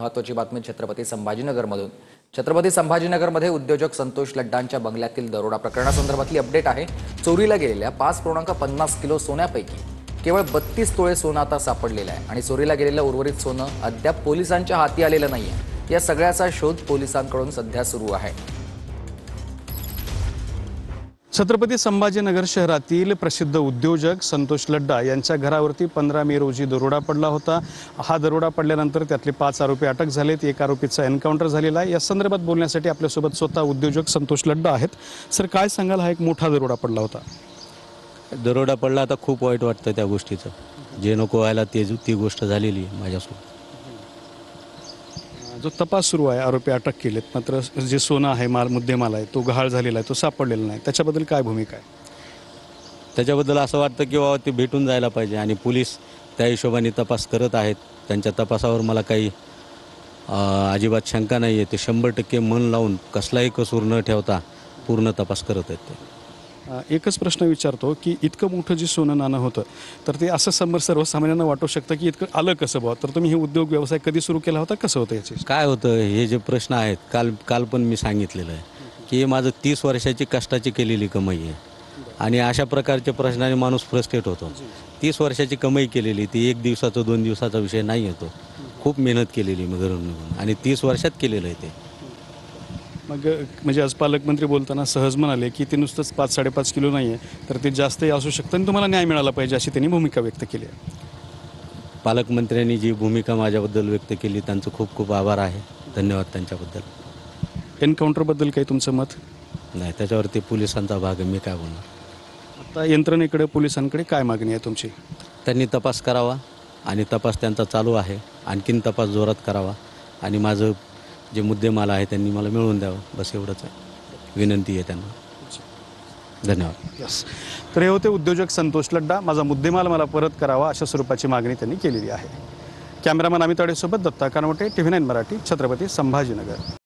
महत्त्वाची बातमी छत्रपती संभाजीनगरमधून। छत्रपती संभाजीनगरमध्ये उद्योजक संतोष लड्डांच्या बंगल्यातील दरोडा प्रकरणासंदर्भातली अपडेट आहे। चोरीला गेलेल्या 5.50 किलो सोन्यापैकी केवळ 32 तोळे सोनं आता सापडलेलं आहे आणि चोरीला गेलेलं उर्वरित सोनं अद्याप पोलिसांच्या हाती आलेलं नाहीये। या सगळ्याचा शोध पोलिसांकडून सध्या सुरू आहे। छत्रपती संभाजीनगर शहरातील प्रसिद्ध उद्योजक संतोष लड्डा यांच्या घरावरती 15 मे रोजी दरोडा पडला होता। हा दरोडा पडल्यानंतर त्यातले 5 आरोपी अटक झालेत। एक आरोपीचा एन्काउंटर झालेला आहे। या संदर्भात बोलण्यासाठी आपल्यासोबत स्वतः उद्योजक संतोष लड्डा आहेत। सर, काय सांगाल, हा एक मोठा दरोडा पडला होता? दरोडा पडला, आता खूप वाईट वाटतं त्या गोष्टीचं। जे नको व्हायला ती गोष्ट झालेली माझ्यासोबत। जो तपास सुरू आहे, आरोपी अटक केलेत, मात्र जे सोनं आहे, मुद्देमाल आहे, तो गहाळ झालेला आहे, तो सापडलेला नाही। त्याच्याबद्दल काय भूमिका आहे? त्याच्याबद्दल असं वाटतं की बाबा ते भेटून जायला पाहिजे आणि पोलीस त्या हिशोबाने तपास करत आहेत। त्यांच्या तपासावर मला काही अजिबात शंका नाही आहे। ते 100% मन लावून कसलाही कसूर न ठेवता पूर्ण तपास करत आहेत ते। एकच प्रश्न विचारतो की इतकं मोठं जे सोनं नाणं होतं, तर ते असं सर्वसामान्यांना वाटू शकतं की इतकं आलं कसं बुवा? तर तुम्ही हे उद्योग व्यवसाय कधी सुरू केला होता, कसं होतं याची? काय होतं, हे जे प्रश्न आहेत, काल पण मी सांगितलेलं आहे की माझं 30 वर्षाची कष्टाची केलेली कमाई आहे आणि अशा प्रकारच्या प्रश्नाने माणूस फ्रस्ट्रेट होतो। 30 वर्षाची कमाई केलेली, ती 1 दिवसाचा 2 दिवसाचा विषय नाही येतो। खूप मेहनत केलेली मी घरून निघून आणि 30 वर्षात केलेलं आहे ते। मग म्हणजे आज पालकमंत्री बोलताना सहज म्हणाले की ते नुसतंच 5-5.5 किलो नाही आहे, तर ते जास्तही असू शकतं आणि तुम्हाला न्याय मिळाला पाहिजे, अशी त्यांनी भूमिका व्यक्त केली आहे। पालकमंत्र्यांनी जी भूमिका माझ्याबद्दल व्यक्त केली, त्यांचं खूप खूप आभार आहे। धन्यवाद त्यांच्याबद्दल। एन्काउंटरबद्दल काही तुमचं मत? नाही, त्याच्यावरती पोलिसांचा भाग आहे, मी काय बोलणार। आता यंत्रणेकडे, पोलिसांकडे काय मागणी आहे तुमची? त्यांनी तपास करावा आणि तपास त्यांचा चालू आहे। आणखीन तपास जोरात करावा आणि माझं जे मुद्देमाल आहे त्यांनी मला मिळवून द्यावं, बस एवढंच आहे, विनंती आहे त्यांना। धन्यवाद। यस, तर हे होते उद्योजक संतोष लड्डा। माझा मुद्देमाल मला परत करावा, अशा स्वरूपाची मागणी त्यांनी केलेली आहे। कॅमेरामॅन अमित अडेसोबत दत्ता कानवटे, TV9 मराठी, छत्रपती संभाजीनगर।